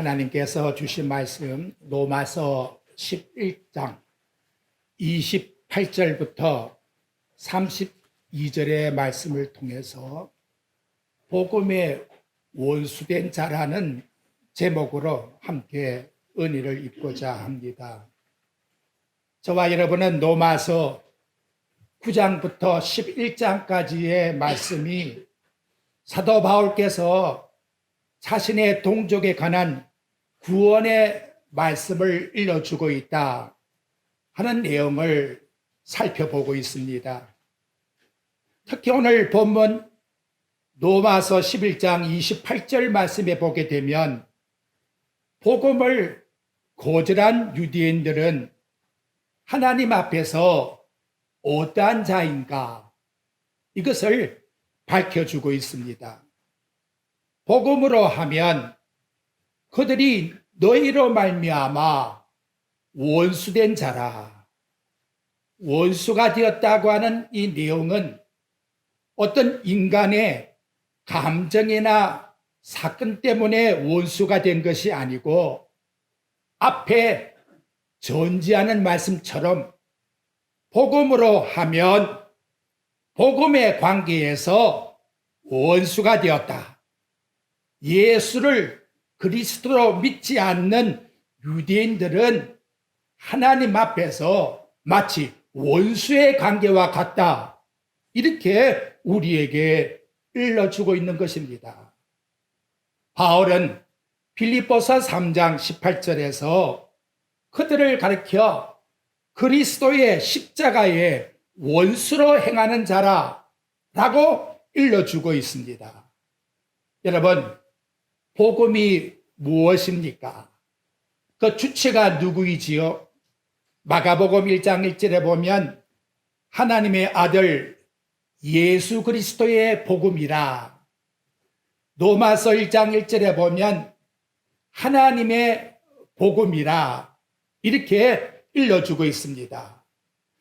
하나님께서 주신 말씀 로마서 11장 28절부터 32절의 말씀을 통해서 복음의 원수된 자라는 제목으로 함께 은혜를 입고자 합니다. 저와 여러분은 로마서 9장부터 11장까지의 말씀이 사도 바울께서 자신의 동족에 관한 구원의 말씀을 일러주고 있다 하는 내용을 살펴보고 있습니다. 특히 오늘 본문 로마서 11장 28절 말씀에 보게 되면 복음을 거절한 유대인들은 하나님 앞에서 어떠한 자인가 이것을 밝혀주고 있습니다. 복음으로 하면 그들이 너희로 말미암아 원수된 자라. 원수가 되었다고 하는 이 내용은 어떤 인간의 감정이나 사건 때문에 원수가 된 것이 아니고 앞에 전지하는 말씀처럼 복음으로 하면 복음의 관계에서 원수가 되었다. 예수를 그리스도로 믿지 않는 유대인들은 하나님 앞에서 마치 원수의 관계와 같다. 이렇게 우리에게 일러주고 있는 것입니다. 바울은 빌립보서 3장 18절에서 그들을 가리켜 그리스도의 십자가의 원수로 행하는 자라라고 일러주고 있습니다. 여러분, 복음이 무엇입니까? 그 주체가 누구이지요? 마가복음 1장 1절에 보면 하나님의 아들 예수 그리스도의 복음이라. 로마서 1장 1절에 보면 하나님의 복음이라 이렇게 일러주고 있습니다.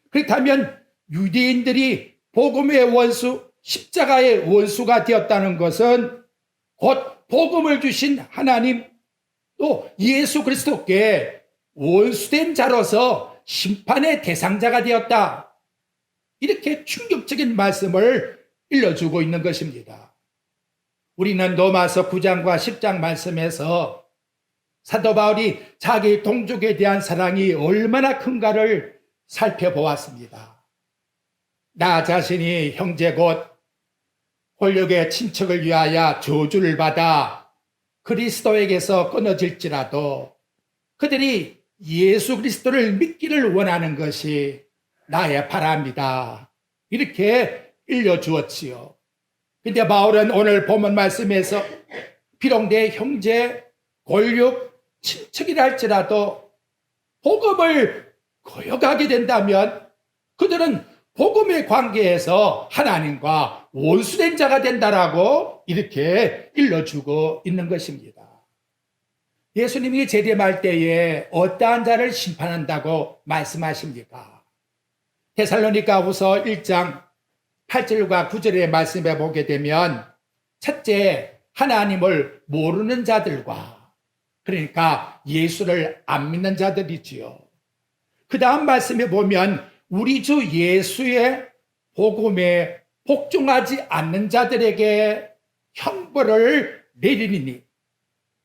그렇다면 유대인들이 복음의 원수, 십자가의 원수가 되었다는 것은 곧 복음을 주신 하나님 또 예수 그리스도께 원수된 자로서 심판의 대상자가 되었다. 이렇게 충격적인 말씀을 일러주고 있는 것입니다. 우리는 로마서 9장과 10장 말씀에서 사도 바울이 자기 동족에 대한 사랑이 얼마나 큰가를 살펴보았습니다. 나 자신이 형제 곧 홀력의 친척을 위하여 저주를 받아 그리스도에게서 끊어질지라도 그들이 예수 그리스도를 믿기를 원하는 것이 나의 바람이다. 이렇게 일러주었지요. 근데 바울은 오늘 본문 말씀에서 비록 내 형제, 권력, 친척이라 할지라도 복음을 거역하게 된다면 그들은 복음의 관계에서 하나님과 원수된 자가 된다라고 이렇게 일러주고 있는 것입니다. 예수님이 재림할 때에 어떠한 자를 심판한다고 말씀하십니까? 데살로니가후서 1장 8절과 9절의 말씀에 보게 되면 첫째, 하나님을 모르는 자들과 그러니까 예수를 안 믿는 자들이지요. 그 다음 말씀에 보면 우리 주 예수의 복음에 복종하지 않는 자들에게 형벌을 내리니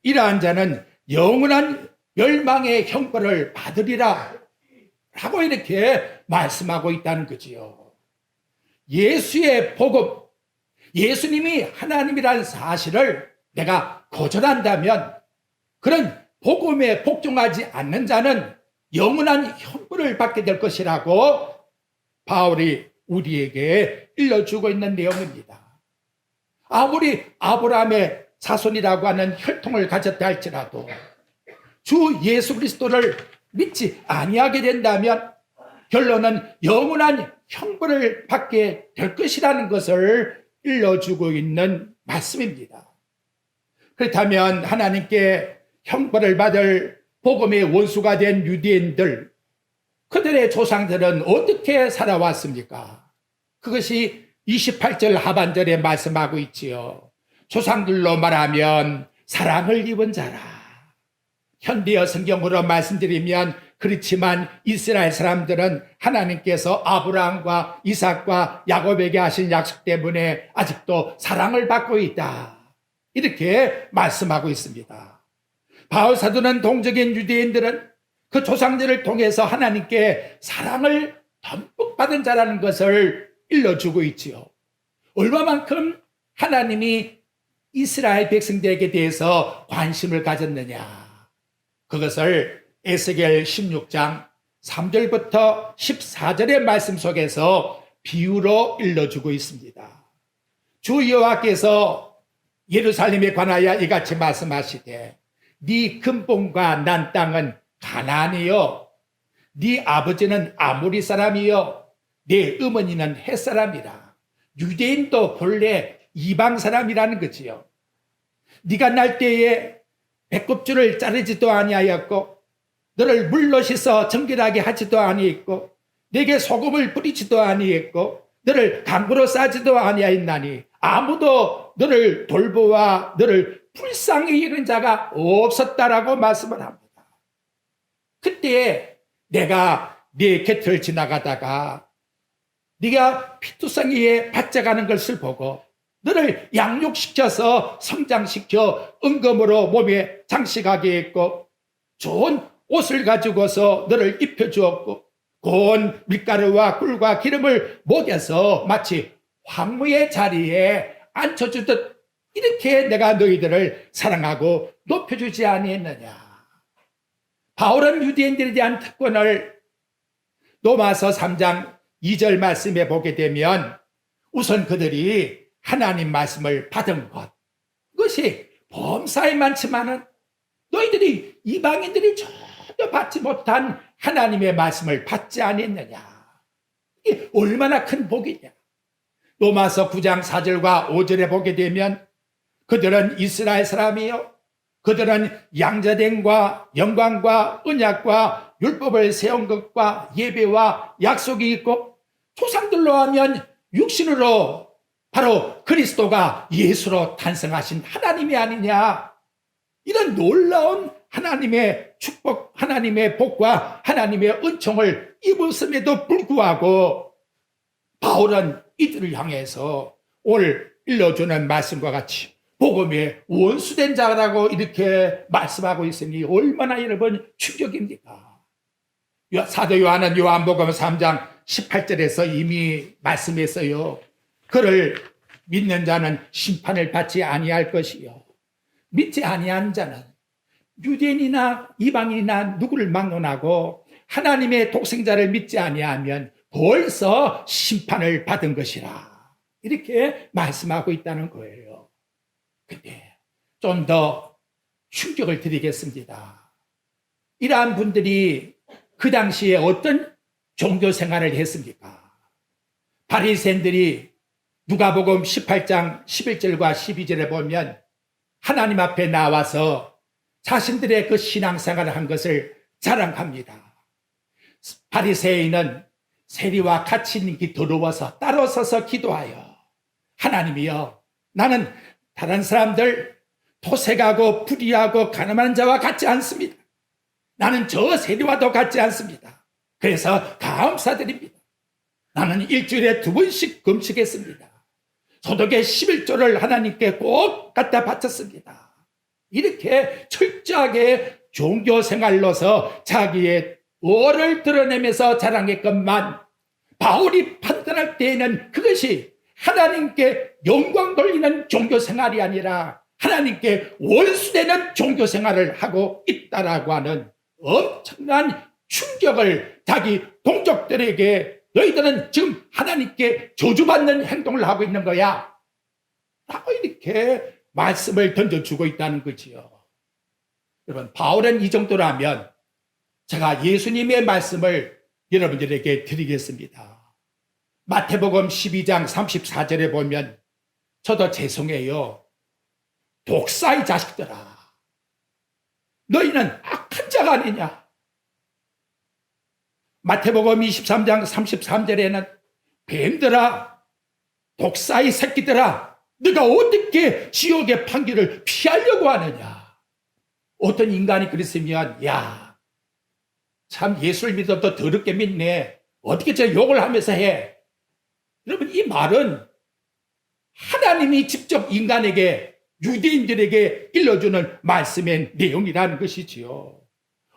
이러한 자는 영원한 멸망의 형벌을 받으리라 라고 이렇게 말씀하고 있다는 거지요. 예수의 복음, 예수님이 하나님이라는 사실을 내가 거절한다면 그런 복음에 복종하지 않는 자는 영원한 형벌을 받게 될 것이라고 바울이 우리에게 일러주고 있는 내용입니다. 아무리 아브라함의 자손이라고 하는 혈통을 가졌다 할지라도 주 예수 그리스도를 믿지 아니하게 된다면 결론은 영원한 형벌을 받게 될 것이라는 것을 일러주고 있는 말씀입니다. 그렇다면 하나님께 형벌을 받을 복음의 원수가 된 유대인들, 그들의 조상들은 어떻게 살아왔습니까? 그것이 28절 하반절에 말씀하고 있지요. 조상들로 말하면 사랑을 입은 자라. 현대어 성경으로 말씀드리면 그렇지만 이스라엘 사람들은 하나님께서 아브라함과 이삭과 야곱에게 하신 약속 때문에 아직도 사랑을 받고 있다. 이렇게 말씀하고 있습니다. 바울 사도는 동적인 유대인들은 그 조상들을 통해서 하나님께 사랑을 듬뿍 받은 자라는 것을 일러주고 있지요. 얼마만큼 하나님이 이스라엘 백성들에게 대해서 관심을 가졌느냐. 그것을 에스겔 16장 3절부터 14절의 말씀 속에서 비유로 일러주고 있습니다. 주 여호와께서 예루살렘에 관하여 이같이 말씀하시되 네 근본과 난 땅은 가나안이요 네 아버지는 아모리 사람이요 네 어머니는 헷 사람이라. 유대인도 본래 이방 사람이라는 거지요. 네가 날 때에 배꼽줄을 자르지도 아니하였고 너를 물로 씻어 정결하게 하지도 아니했고 내게 소금을 뿌리지도 아니했고 너를 강구로 싸지도 아니하였나니 아무도 너를 돌보아 너를 불쌍히 여기는 자가 없었다라고 말씀을 합니다. 그때 내가 네 곁을 지나가다가 네가 피투성이에 바짝하는 것을 보고 너를 양육시켜서 성장시켜 은검으로 몸에 장식하게 했고 좋은 옷을 가지고서 너를 입혀주었고 고운 밀가루와 꿀과 기름을 먹여서 마치 황무의 자리에 앉혀주듯 이렇게 내가 너희들을 사랑하고 높여주지 아니했느냐. 바울은 유대인들에 대한 특권을 로마서 3장 2절 말씀에 보게 되면 우선 그들이 하나님 말씀을 받은 것, 그것이 범사에 많지만은 너희들이 이방인들이 전혀 받지 못한 하나님의 말씀을 받지 아니했느냐. 이게 얼마나 큰 복이냐. 로마서 9장 4절과 5절에 보게 되면 그들은 이스라엘 사람이요 그들은 양자됨과 영광과 언약과 율법을 세운 것과 예배와 약속이 있고 조상들로 하면 육신으로 바로 그리스도가 예수로 탄생하신 하나님이 아니냐. 이런 놀라운 하나님의 축복, 하나님의 복과 하나님의 은총을 입었음에도 불구하고 바울은 이들을 향해서 오늘 일러주는 말씀과 같이 복음의 원수된 자라고 이렇게 말씀하고 있으니 얼마나 여러분 충격입니까? 사도 요한은 요한복음 3장 18절에서 이미 말씀했어요. 그를 믿는 자는 심판을 받지 아니할 것이요 믿지 아니한 자는 유대인이나 이방인이나 누구를 막론하고 하나님의 독생자를 믿지 아니하면 벌써 심판을 받은 것이라. 이렇게 말씀하고 있다는 거예요. 근데 좀 더 충격을 드리겠습니다. 이러한 분들이 그 당시에 어떤 종교 생활을 했습니까? 바리새인들이 누가복음 18장 11절과 12절에 보면 하나님 앞에 나와서 자신들의 그 신앙생활을 한 것을 자랑합니다. 바리새인은 세리와 같이 있는 게 더러워서 따로 서서 기도하여 하나님이여 나는 다른 사람들 도색하고 불의하고 가늠한 자와 같지 않습니다. 나는 저 세리와도 같지 않습니다. 그래서 감사드립니다. 나는 일주일에 2번씩 금식했습니다. 소득의 11조를 하나님께 꼭 갖다 바쳤습니다. 이렇게 철저하게 종교생활로서 자기의 얼을 드러내면서 자랑했건만 바울이 판단할 때에는 그것이 하나님께 영광 돌리는 종교생활이 아니라 하나님께 원수되는 종교생활을 하고 있다라고 하는 엄청난 충격을 자기 동족들에게 너희들은 지금 하나님께 저주받는 행동을 하고 있는 거야 라고 이렇게 말씀을 던져주고 있다는 거지요. 여러분 바울은 이 정도라면 제가 예수님의 말씀을 여러분들에게 드리겠습니다. 마태복음 12장 34절에 보면 저도 죄송해요. 독사의 자식들아 너희는 악한 자가 아니냐. 마태복음 23장 33절에는 뱀들아 독사의 새끼들아 너가 어떻게 지옥의 판결을 피하려고 하느냐. 어떤 인간이 그랬으면 야, 참 예수를 믿어도 더럽게 믿네. 어떻게 저 욕을 하면서 해? 여러분 이 말은 하나님이 직접 인간에게 유대인들에게 일러주는 말씀의 내용이라는 것이지요.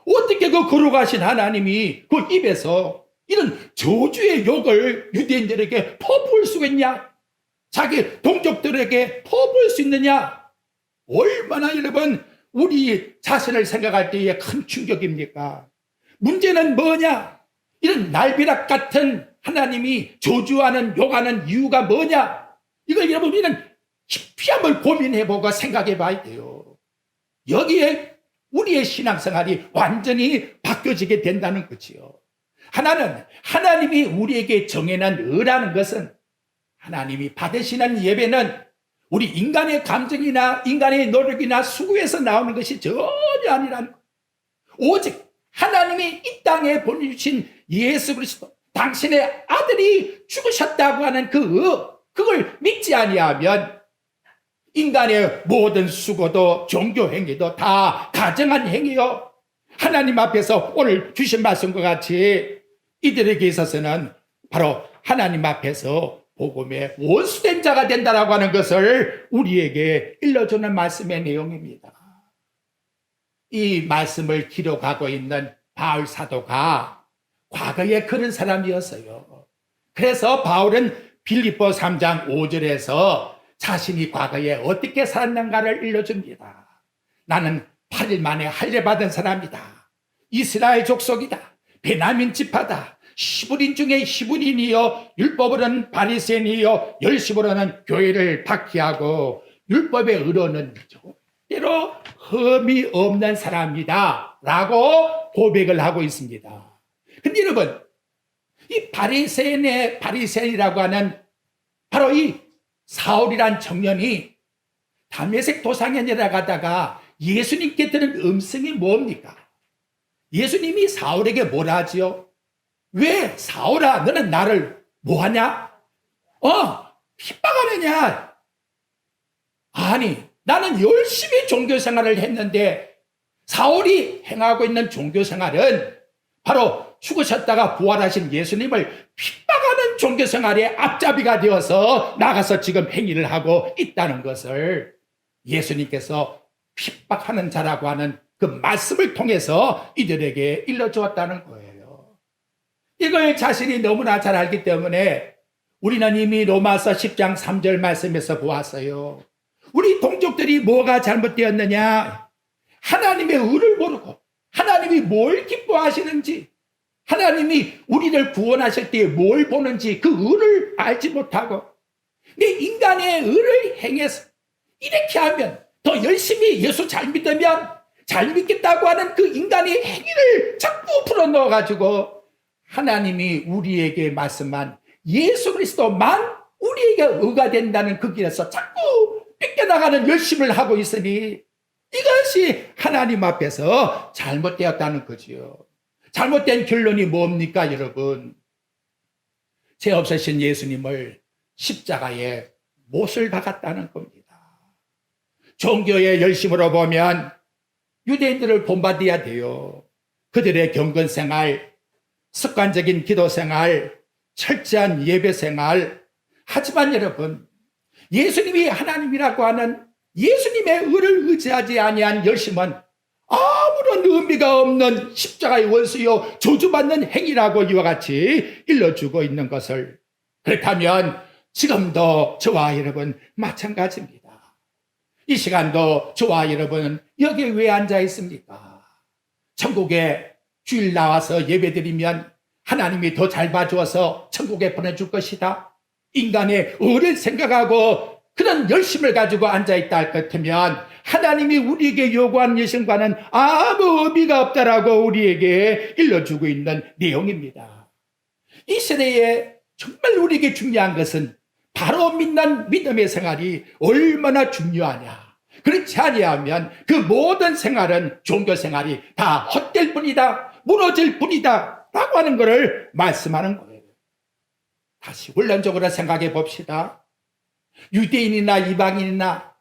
어떻게 그 거룩하신 하나님이 그 입에서 이런 저주의 욕을 유대인들에게 퍼부을 수 있냐? 자기 동족들에게 퍼부을 수 있느냐? 얼마나 여러분 우리 자신을 생각할 때에 큰 충격입니까? 문제는 뭐냐? 이런 날벼락 같은 하나님이 저주하는 욕하는 이유가 뭐냐? 이걸 여러분 우리는 깊이 한번 고민해보고 생각해봐야 돼요. 여기에 우리의 신앙생활이 완전히 바뀌어지게 된다는 거지요. 하나님이 우리에게 정해놓은 의라는 것은 하나님이 받으시는 예배는 우리 인간의 감정이나 인간의 노력이나 수고에서 나오는 것이 전혀 아니라는 거예요. 오직 하나님이 이 땅에 보내주신 예수 그리스도 당신의 아들이 죽으셨다고 하는 그걸 믿지 아니하면 인간의 모든 수고도 종교 행위도 다 가정한 행위요. 하나님 앞에서 오늘 주신 말씀과 같이 이들에게 있어서는 바로 하나님 앞에서 복음의 원수된 자가 된다라고 하는 것을 우리에게 일러주는 말씀의 내용입니다. 이 말씀을 기록하고 있는 바울 사도가 과거에 그런 사람이었어요. 그래서 바울은 빌립보 3장 5절에서 자신이 과거에 어떻게 살았는가를 일러줍니다. 나는 8일 만에 할례받은 사람이다. 이스라엘 족속이다. 베냐민 지파다. 시브린 중에 시브린이요 율법으로는 바리새인이요 열심으로는 교회를 박해하고 율법의 의로는 절대로 흠이 없는 사람이다 라고 고백을 하고 있습니다. 근데 여러분 이 바리새인이라고 하는 바로 이 사울이란 청년이 다메섹 도상에 내려가다가 예수님께 들은 음성이 뭡니까? 예수님이 사울에게 뭐라 하지요? 왜 사울아 너는 나를 뭐하냐? 핍박하느냐? 아니 나는 열심히 종교생활을 했는데 사울이 행하고 있는 종교생활은 바로 죽으셨다가 부활하신 예수님을 핍박하는 종교생활의 앞잡이가 되어서 나가서 지금 행위를 하고 있다는 것을 예수님께서 핍박하는 자라고 하는 그 말씀을 통해서 이들에게 일러주었다는 거예요. 이걸 자신이 너무나 잘 알기 때문에 우리는 이미 로마서 10장 3절 말씀에서 보았어요. 우리 동족들이 뭐가 잘못되었느냐? 하나님의 의를 모르고 하나님이 뭘 기뻐하시는지 하나님이 우리를 구원하실 때 뭘 보는지 그 의를 알지 못하고 내 인간의 의를 행해서 이렇게 하면 더 열심히 예수 잘 믿으면 잘 믿겠다고 하는 그 인간의 행위를 자꾸 풀어넣어가지고 하나님이 우리에게 말씀한 예수 그리스도만 우리에게 의가 된다는 그 길에서 자꾸 뺏겨나가는 열심을 하고 있으니 이것이 하나님 앞에서 잘못되었다는 거지요. 잘못된 결론이 뭡니까 여러분? 죄 없으신 예수님을 십자가에 못을 박았다는 겁니다. 종교의 열심으로 보면 유대인들을 본받아야 돼요. 그들의 경건생활, 습관적인 기도생활, 철저한 예배생활. 하지만 여러분 예수님이 하나님이라고 하는 예수님의 의를 의지하지 아니한 열심은 아무런 의미가 없는 십자가의 원수요 저주받는 행위라고 이와 같이 일러주고 있는 것을 그렇다면 지금도 저와 여러분 마찬가지입니다. 이 시간도 저와 여러분은 여기에 왜 앉아 있습니까? 천국에 주일 나와서 예배드리면 하나님이 더 잘 봐주어서 천국에 보내줄 것이다. 인간의 의를 생각하고 그런 열심을 가지고 앉아있다 할 것 같으면 하나님이 우리에게 요구한 예신과는 아무 의미가 없다라고 우리에게 일러주고 있는 내용입니다. 이 시대에 정말 우리에게 중요한 것은 바로 믿는 믿음의 생활이 얼마나 중요하냐. 그렇지 아니하면 그 모든 생활은 종교 생활이 다 헛될 뿐이다. 무너질 뿐이다. 라고 하는 것을 말씀하는 거예요. 다시 원론적으로 생각해 봅시다. 유대인이나 이방인이나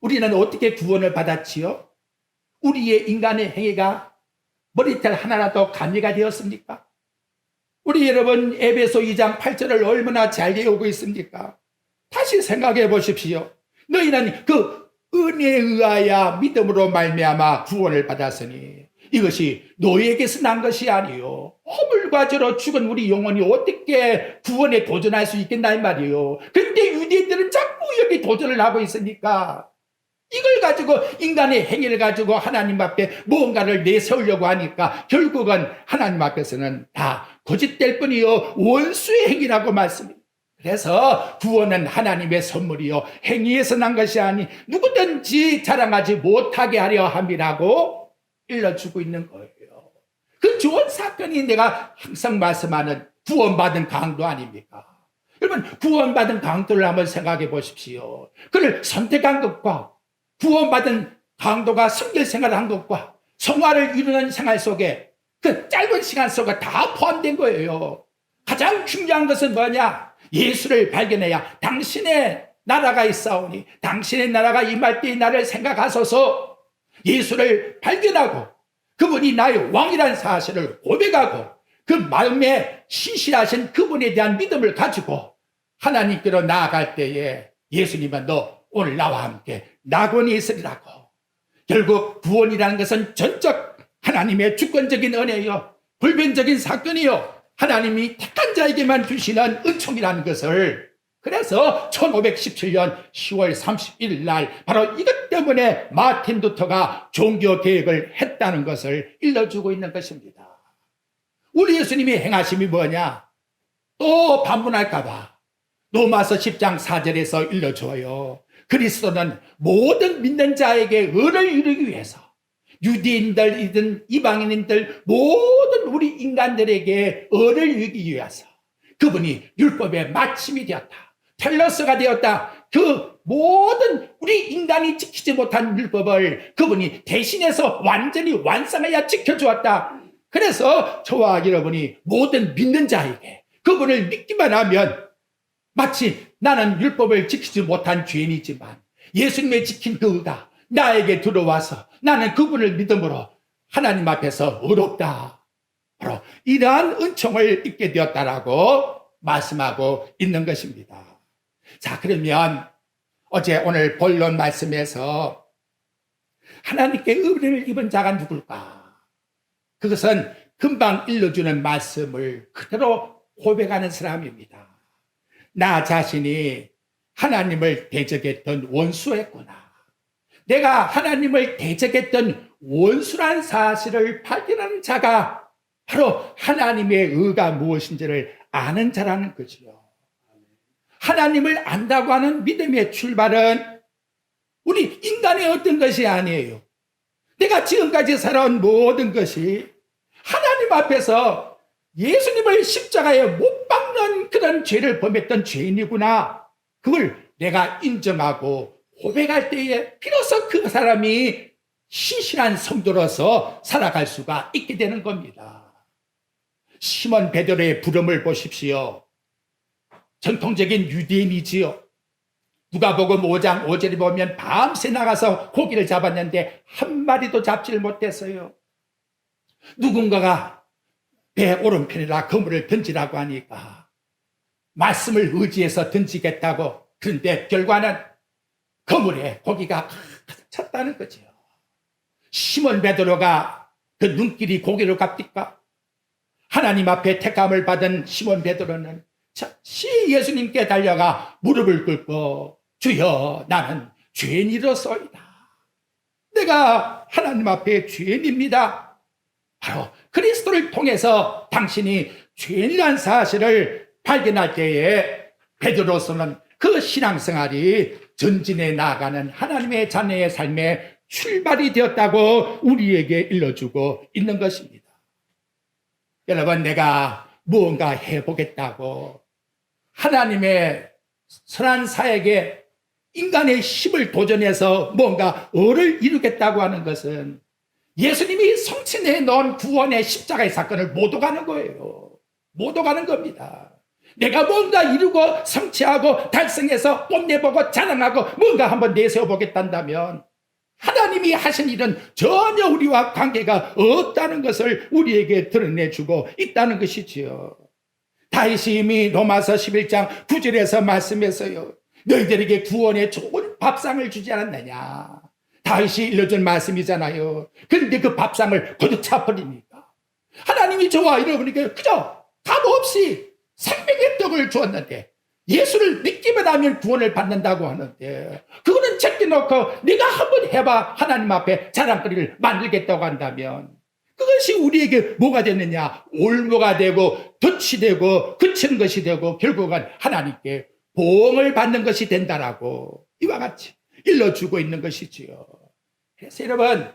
우리는 어떻게 구원을 받았지요? 우리의 인간의 행위가 머리털 하나라도 가미가 되었습니까? 우리 여러분 에베소 2장 8절을 얼마나 잘 외우고 있습니까? 다시 생각해 보십시오. 너희는 그 은혜에 의하여 믿음으로 말미암아 구원을 받았으니 이것이 너희에게서 난 것이 아니요 허물과 죄로 죽은 우리 영혼이 어떻게 구원에 도전할 수 있겠나 이 말이요. 그런데 유대인들은 자꾸 여기 도전을 하고 있으니까 이걸 가지고 인간의 행위를 가지고 하나님 앞에 무언가를 내세우려고 하니까 결국은 하나님 앞에서는 다 거짓될 뿐이요 원수의 행위라고 말씀입니다. 그래서 구원은 하나님의 선물이요 행위에서 난 것이 아니 누구든지 자랑하지 못하게 하려 함이라고 일러주고 있는 거예요. 그 좋은 사건이 내가 항상 말씀하는 구원받은 강도 아닙니까? 여러분 구원받은 강도를 한번 생각해 보십시오. 그를 선택한 것과 구원받은 강도가 성결생활을 한 것과 성화를 이루는 생활 속에 그 짧은 시간 속에 다 포함된 거예요. 가장 중요한 것은 뭐냐? 예수를 발견해야 당신의 나라가 있사오니 당신의 나라가 임할 때의 나를 생각하소서. 예수를 발견하고 그분이 나의 왕이라는 사실을 고백하고 그 마음에 신실하신 그분에 대한 믿음을 가지고 하나님께로 나아갈 때에 예수님은 너 오늘 나와 함께 낙원이 있으리라고. 결국 구원이라는 것은 전적 하나님의 주권적인 은혜요 불변적인 사건이요 하나님이 택한 자에게만 주시는 은총이라는 것을 그래서 1517년 10월 31일 날 바로 이것 때문에 마틴 루터가 종교 개혁을 했다는 것을 일러주고 있는 것입니다. 우리 예수님이 행하심이 뭐냐? 또 반문할까 봐 로마서 10장 4절에서 일러줘요. 그리스도는 모든 믿는 자에게 의를 이루기 위해서 유대인들이든 이방인들 모든 우리 인간들에게 의를 이루기 위해서 그분이 율법의 마침이 되었다. 텔러스가 되었다. 그 모든 우리 인간이 지키지 못한 율법을 그분이 대신해서 완전히 완성하여 지켜주었다. 그래서 저와 여러분이 모든 믿는 자에게 그분을 믿기만 하면 마치 나는 율법을 지키지 못한 죄인이지만 예수님의 지킨 그 의가 나에게 들어와서 나는 그분을 믿음으로 하나님 앞에서 의롭다. 바로 이러한 은총을 입게 되었다라고 말씀하고 있는 것입니다. 자, 그러면 오늘 본론 말씀에서 하나님께 은혜를 입은 자가 누굴까? 그것은 금방 일러주는 말씀을 그대로 고백하는 사람입니다. 나 자신이 하나님을 대적했던 원수였구나. 내가 하나님을 대적했던 원수란 사실을 발견하는 자가 바로 하나님의 의가 무엇인지를 아는 자라는 거지요. 하나님을 안다고 하는 믿음의 출발은 우리 인간의 어떤 것이 아니에요. 내가 지금까지 살아온 모든 것이 하나님 앞에서 예수님을 십자가에 못 박는 그런 죄를 범했던 죄인이구나. 그걸 내가 인정하고 고백할 때에 비로소 그 사람이 신실한 성도로서 살아갈 수가 있게 되는 겁니다. 시몬 베드로의 부름을 보십시오. 전통적인 유대인이지요. 누가복음 5장 5절에 보면 밤새 나가서 고기를 잡았는데 한 마리도 잡지를 못했어요. 누군가가 배 오른편에다 그물을 던지라고 하니까 말씀을 의지해서 던지겠다고. 그런데 결과는 그물에 고기가 가득 찼다는 거죠. 시몬 베드로가 그 눈길이 고기를 갑니까? 하나님 앞에 택함을 받은 시몬 베드로는 예수님께 달려가 무릎을 꿇고 주여 나는 죄인이로소이다. 내가 하나님 앞에 죄인입니다. 바로 그리스도를 통해서 당신이 죄인이라는 사실을 발견할 때에 베드로서는 그 신앙생활이 전진해 나아가는 하나님의 자녀의 삶의 출발이 되었다고 우리에게 일러주고 있는 것입니다. 여러분, 내가 무언가 해보겠다고 하나님의 선한 사에게 인간의 힘을 도전해서 뭔가 의를 이루겠다고 하는 것은 예수님이 성취해 놓은 구원의 십자가의 사건을 못 오가는 거예요. 못 오가는 겁니다. 내가 뭔가 이루고 성취하고 달성해서 뽐내보고 자랑하고 뭔가 한번 내세워보겠다면 하나님이 하신 일은 전혀 우리와 관계가 없다는 것을 우리에게 드러내주고 있다는 것이지요. 다윗이 이미 로마서 11장 9절에서 말씀했어요. 너희들에게 구원의 좋은 밥상을 주지 않았느냐. 다윗이 일러준 말씀이잖아요. 그런데 그 밥상을 거듭 차버리니까 하나님이 저와 여러분에게 그저 값없이 생명의 떡을 주었는데, 예수를 믿기만 하면 구원을 받는다고 하는데, 그거는 제껴놓고 내가 한번 해봐 하나님 앞에 자랑거리를 만들겠다고 한다면 그것이 우리에게 뭐가 되느냐? 올무가 되고 덫이 되고 그치는 것이 되고 결국은 하나님께 보응을 받는 것이 된다라고 이와 같이 일러주고 있는 것이지요. 그래서 여러분,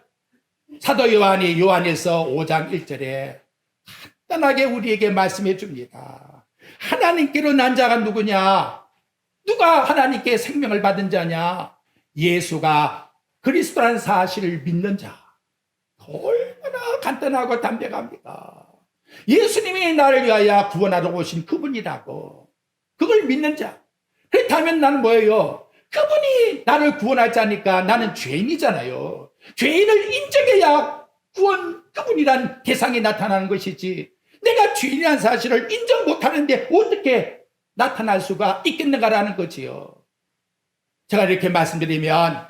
사도 요한이 요한일서 5장 1절에 간단하게 우리에게 말씀해 줍니다. 하나님께로 난 자가 누구냐? 누가 하나님께 생명을 받은 자냐? 예수가 그리스도라는 사실을 믿는 자. 얼마나 간단하고 담백합니다. 예수님이 나를 위하여 구원하러 오신 그분이라고. 그걸 믿는 자. 그렇다면 나는 뭐예요? 그분이 나를 구원할 자니까 나는 죄인이잖아요. 죄인을 인정해야 그분이란 대상이 나타나는 것이지, 내가 죄인이라는 사실을 인정 못하는데 어떻게 나타날 수가 있겠는가라는 거지요. 제가 이렇게 말씀드리면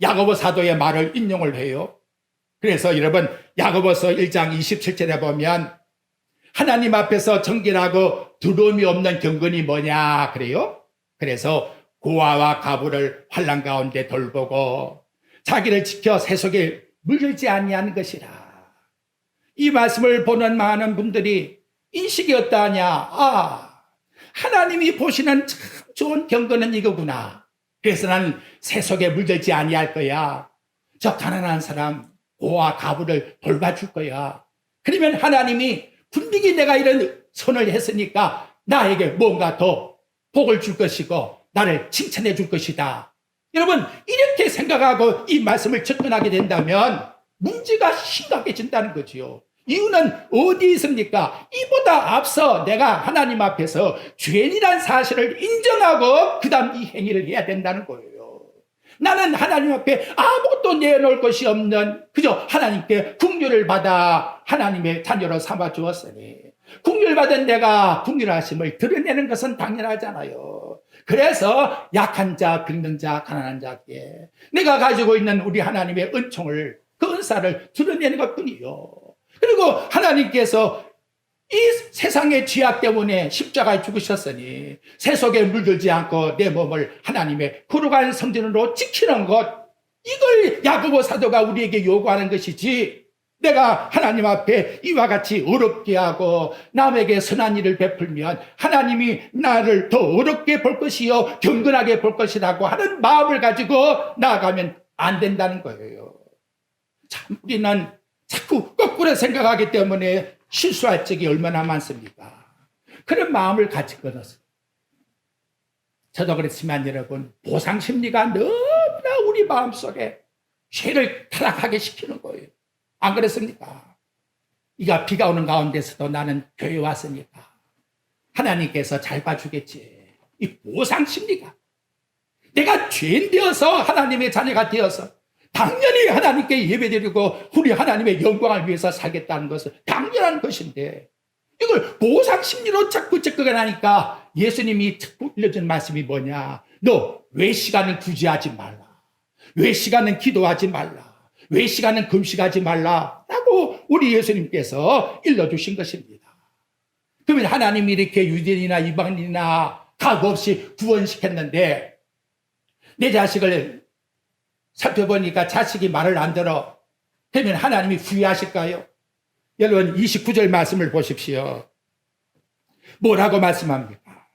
야고보 사도의 말을 인용을 해요. 그래서 여러분, 야고보서 1장 27절에 보면 하나님 앞에서 정결하고 두려움이 없는 경건이 뭐냐 그래요. 그래서 고아와 가부를 환난 가운데 돌보고 자기를 지켜 세속에 물들지 아니하는 것이라. 이 말씀을 보는 많은 분들이 인식이 어떠하냐? 하나님이 보시는 참 좋은 경건은 이거구나. 그래서 나는 세속에 물들지 아니할 거야. 저 가난한 사람 고아 가부를 돌봐줄 거야. 그러면 하나님이 분명히 내가 이런 선을 했으니까 나에게 뭔가 더 복을 줄 것이고 나를 칭찬해 줄 것이다. 여러분, 이렇게 생각하고 이 말씀을 접근하게 된다면 문제가 심각해진다는 거지요. 이유는 어디 있습니까? 이보다 앞서 내가 하나님 앞에서 죄인이라는 사실을 인정하고 그 다음 이 행위를 해야 된다는 거예요. 나는 하나님 앞에 아무것도 내놓을 것이 없는 그저 하나님께 긍휼을 받아 하나님의 자녀로 삼아 주었으니, 긍휼 받은 내가 긍휼하심을 드러내는 것은 당연하잖아요. 그래서 약한 자, 병든 자, 가난한 자께 내가 가지고 있는 우리 하나님의 은총을, 그 은사를 드러내는 것뿐이요. 그리고 하나님께서 이 세상의 죄악 때문에 십자가에 죽으셨으니 세속에 물들지 않고 내 몸을 하나님의 거룩한 성전으로 지키는 것, 이걸 야고보 사도가 우리에게 요구하는 것이지, 내가 하나님 앞에 이와 같이 어렵게 하고 남에게 선한 일을 베풀면 하나님이 나를 더 어렵게 볼 것이요 경건하게 볼 것이라고 하는 마음을 가지고 나아가면 안 된다는 거예요. 참, 우리는 자꾸 거꾸로 생각하기 때문에 실수할 적이 얼마나 많습니까? 그런 마음을 가진 것은, 저도 그렇지만 여러분, 보상심리가 너무나 우리 마음속에 죄를 타락하게 시키는 거예요. 안 그렇습니까? 이가 비가 오는 가운데서도 나는 교회 왔으니까 하나님께서 잘 봐주겠지. 이 보상심리가, 내가 죄인 되어서 하나님의 자녀가 되어서 당연히 하나님께 예배드리고 우리 하나님의 영광을 위해서 살겠다는 것은 당연한 것인데, 이걸 보상심리로 자꾸 접근하니까 예수님이 자꾸 일러준 말씀이 뭐냐? 너 외시간은 구제하지 말라. 외시간은 기도하지 말라. 외시간은 금식하지 말라. 라고 우리 예수님께서 일러주신 것입니다. 그러면 하나님이 이렇게 유대인이나 이방인이나 값없이 구원시켰는데 내 자식을 살펴보니까 자식이 말을 안 들어. 그러면 하나님이 후회하실까요? 여러분, 29절 말씀을 보십시오. 뭐라고 말씀합니까?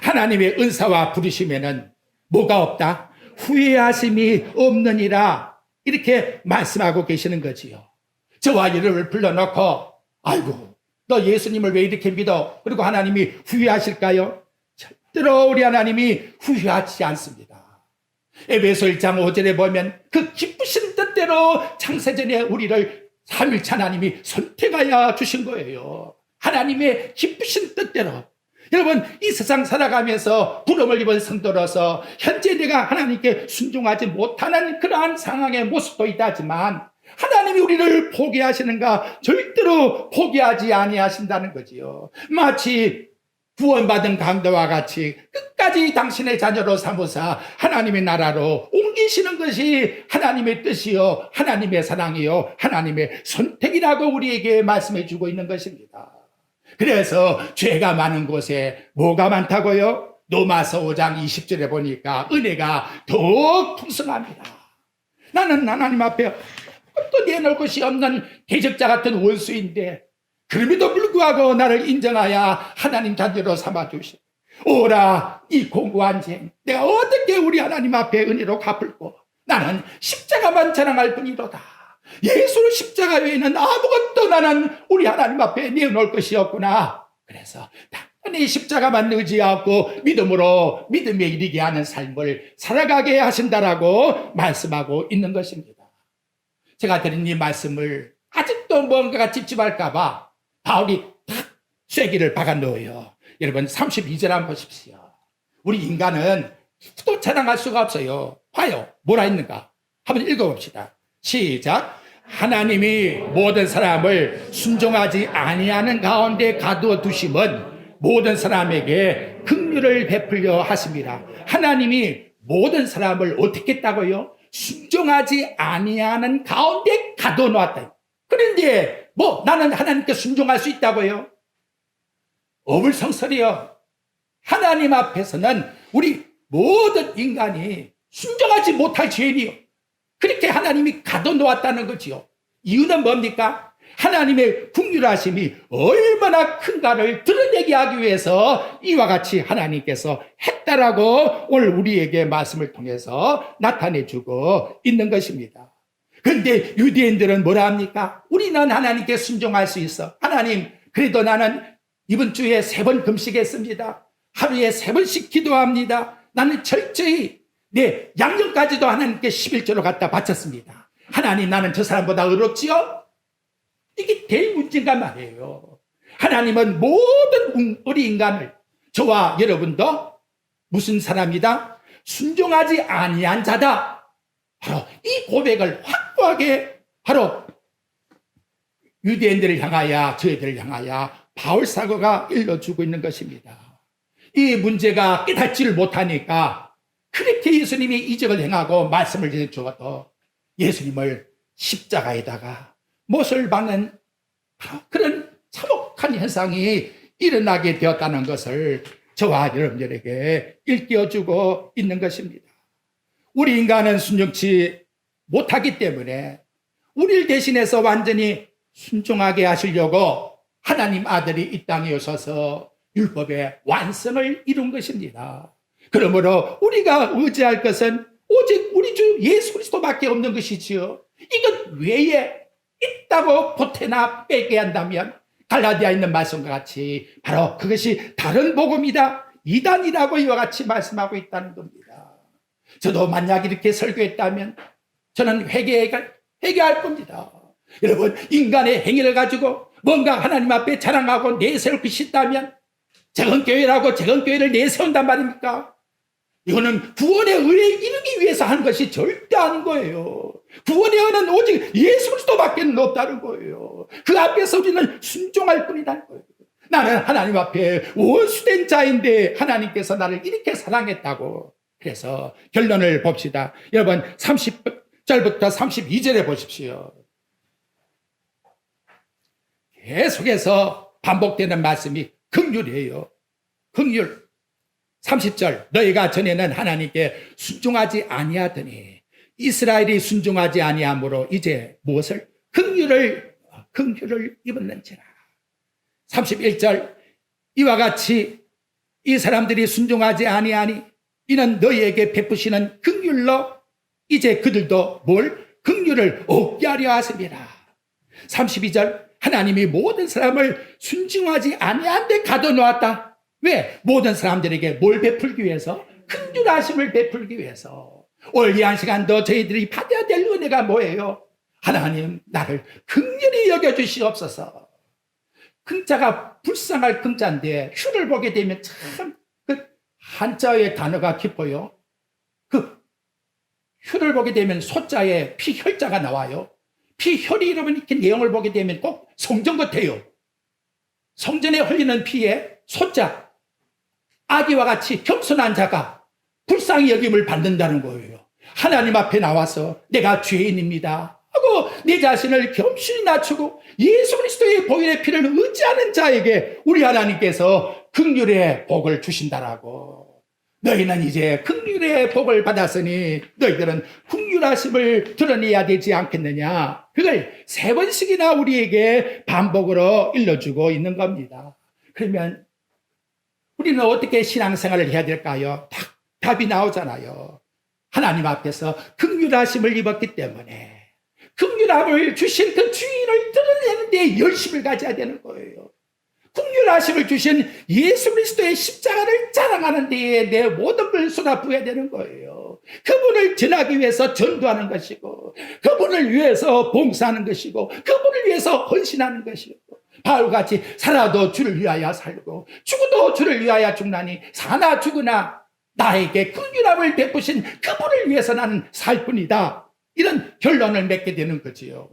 하나님의 은사와 부르심에는 뭐가 없다? 후회하심이 없느니라. 이렇게 말씀하고 계시는 거지요. 저와 여러분을 불러놓고 아이고 너 예수님을 왜 이렇게 믿어? 그리고 하나님이 후회하실까요? 절대로 우리 하나님이 후회하지 않습니다. 에베소 1장 5절에 보면 그 기쁘신 뜻대로 창세전에 우리를 삼일체 하나님이 선택하여 주신 거예요. 하나님의 기쁘신 뜻대로. 여러분, 이 세상 살아가면서 부름을 입은 성도로서 현재 내가 하나님께 순종하지 못하는 그러한 상황의 모습도 있다지만 하나님이 우리를 포기하시는가? 절대로 포기하지 아니하신다는 거지요. 마치 구원받은 강도와 같이 끝까지 당신의 자녀로 삼으사 하나님의 나라로 옮기시는 것이 하나님의 뜻이요, 하나님의 사랑이요, 하나님의 선택이라고 우리에게 말씀해 주고 있는 것입니다. 그래서 죄가 많은 곳에 뭐가 많다고요? 로마서 5장 20절에 보니까 은혜가 더욱 풍성합니다. 나는 하나님 앞에 또 내놓을 것이 없는 대적자 같은 원수인데 그럼에도 불구하고 나를 인정하여 하나님 자녀로 삼아주시. 오라 이 공고한 죄 내가 어떻게 우리 하나님 앞에 은혜로 갚을꼬. 나는 십자가만 자랑할 뿐이로다. 예수의 십자가 외에는 아무것도 나는 우리 하나님 앞에 내어놓을 것이 없구나. 그래서 단순히 십자가만 의지하고 믿음으로 믿음에 이르게 하는 삶을 살아가게 하신다라고 말씀하고 있는 것입니다. 제가 드린 이 말씀을 아직도 뭔가가 찝찝할까봐 바울이 탁 쐐기를 박아 넣어요. 여러분 32절 한번 보십시오. 우리 인간은 또 자랑할 수가 없어요. 봐요. 뭐라 했는가? 한번 읽어봅시다. 시작. 하나님이 모든 사람을 순종하지 아니하는 가운데 가두어 두심은 모든 사람에게 긍휼을 베풀려 하심이라. 하나님이 모든 사람을 어떻게 했다고요? 순종하지 아니하는 가운데 가둬 놓았다. 그런데 뭐 나는 하나님께 순종할 수 있다고요? 어불성설이요. 하나님 앞에서는 우리 모든 인간이 순종하지 못할 죄인이요. 그렇게 하나님이 가둬 놓았다는 거지요. 이유는 뭡니까? 하나님의 긍휼하심이 얼마나 큰가를 드러내게 하기 위해서 이와 같이 하나님께서 했다라고 오늘 우리에게 말씀을 통해서 나타내주고 있는 것입니다. 그런데 유대인들은 뭐라 합니까? 우리는 하나님께 순종할 수 있어. 하나님, 그래도 나는 이번 주에 3번 금식했습니다. 하루에 3번씩 기도합니다. 나는 철저히 내 양념까지도 하나님께 11조로 갖다 바쳤습니다. 하나님, 나는 저 사람보다 의롭지요? 이게 될 문제인가 말이에요. 하나님은 모든 우리 인간을, 저와 여러분도 무슨 사람이다? 순종하지 아니한 자다. 바로 이 고백을 확고하게 바로 유대인들을 향하여, 저희들을 향하여 바울 사도가 일러주고 있는 것입니다. 이 문제가 깨닫지를 못하니까 그렇게 예수님이 이적을 행하고 말씀을 주어도 예수님을 십자가에다가 못을 박는 그런 참혹한 현상이 일어나게 되었다는 것을 저와 여러분들에게 일깨워주고 있는 것입니다. 우리 인간은 순종치 못하기 때문에 우리를 대신해서 완전히 순종하게 하시려고 하나님 아들이 이 땅에 오셔서 율법의 완성을 이룬 것입니다. 그러므로 우리가 의지할 것은 오직 우리 주 예수 그리스도밖에 없는 것이지요. 이것 외에 있다고 보태나 빼게 한다면 갈라디아에 있는 말씀과 같이 바로 그것이 다른 복음이다, 이단이라고 이와 같이 말씀하고 있다는 겁니다. 저도 만약 이렇게 설교했다면 저는 회개할 겁니다. 여러분, 인간의 행위를 가지고 뭔가 하나님 앞에 자랑하고 내세울 것이 있다면 재건교회라고 재건교회를 내세운단 말입니까? 이거는 구원의 의에 이르기 위해서 하는 것이 절대 아닌 거예요. 구원의 의는 오직 예수 그리스도밖에 없다는 거예요. 그 앞에서 우리는 순종할 뿐이라는 거예요. 나는 하나님 앞에 원수된 자인데 하나님께서 나를 이렇게 사랑했다고. 그래서 결론을 봅시다. 여러분 30절부터 32절에 보십시오. 계속해서 반복되는 말씀이 긍휼이에요. 긍휼. 30절 너희가 전에는 하나님께 순종하지 아니하더니 이스라엘이 순종하지 아니하므로 이제 무엇을? 긍휼을 입었는지라. 31절 이와 같이 이 사람들이 순종하지 아니하니 이는 너희에게 베푸시는 긍휼로 이제 그들도 뭘? 긍휼을 얻게 하려 하심이라. 32절 하나님이 모든 사람을 순종하지 아니한 데 가둬놓았다. 왜? 모든 사람들에게 뭘 베풀기 위해서? 긍휼하심을 베풀기 위해서. 오늘 이 한 시간도 저희들이 받아야 될 은혜가 뭐예요? 하나님 나를 긍휼히 여겨주시옵소서. 긍자가 불쌍할 긍자인데 휴를 보게 되면 참 그 한자의 단어가 깊어요. 그 휴를 보게 되면 소자에 피혈자가 나와요. 피혈이 여러분 이렇게 내용을 보게 되면 꼭 성전 같아요. 성전에 흘리는 피에 소자, 아기와 같이 겸손한 자가 불쌍히 여김을 받는다는 거예요. 하나님 앞에 나와서 내가 죄인입니다 하고 내 자신을 겸손히 낮추고 예수 그리스도의 보혈의 피를 의지하는 자에게 우리 하나님께서 긍휼의 복을 주신다라고. 너희는 이제 긍휼의 복을 받았으니 너희들은 긍휼하심을 드러내야 되지 않겠느냐. 그걸 3번씩이나 우리에게 반복으로 일러주고 있는 겁니다. 그러면 우리는 어떻게 신앙생활을 해야 될까요? 답이 나오잖아요. 하나님 앞에서 긍휼하심을 입었기 때문에 긍휼함을 주신 그 주인을 드러내는 데 열심을 가져야 되는 거예요. 긍휼하심을 주신 예수 그리스도의 십자가를 자랑하는 데에 내 모든 걸 쏟아부어야 되는 거예요. 그분을 전하기 위해서 전도하는 것이고, 그분을 위해서 봉사하는 것이고, 그분을 위해서 헌신하는 것이고, 바울같이 살아도 주를 위하여 살고 죽어도 주를 위하여 죽나니 사나 죽으나 나에게 긍휼함을 베푸신 그분을 위해서 나는 살 뿐이다. 이런 결론을 맺게 되는 거지요.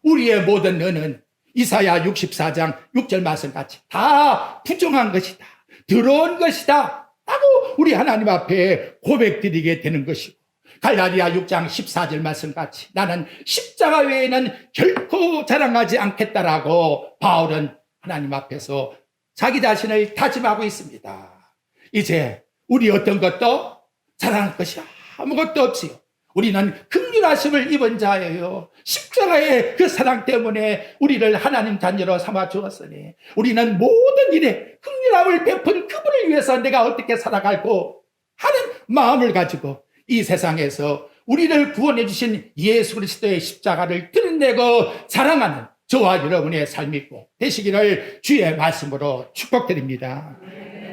우리의 모든 너는 이사야 64장 6절 말씀같이 다 부정한 것이다, 더러운 것이다 라고 우리 하나님 앞에 고백드리게 되는 것이고, 갈라디아 6장 14절 말씀같이 나는 십자가 외에는 결코 자랑하지 않겠다라고 바울은 하나님 앞에서 자기 자신을 다짐하고 있습니다. 이제 우리 어떤 것도 자랑할 것이 아무것도 없지요. 우리는 긍휼하심을 입은 자예요. 십자가의 그 사랑 때문에 우리를 하나님 자녀로 삼아 주었으니 우리는 모든 일에 긍휼함을 베푼 그분을 위해서 내가 어떻게 살아갈고 하는 마음을 가지고 이 세상에서 우리를 구원해 주신 예수 그리스도의 십자가를 드러내고 자랑하는 저와 여러분의 삶이 꼭 되시기를 주의 말씀으로 축복드립니다.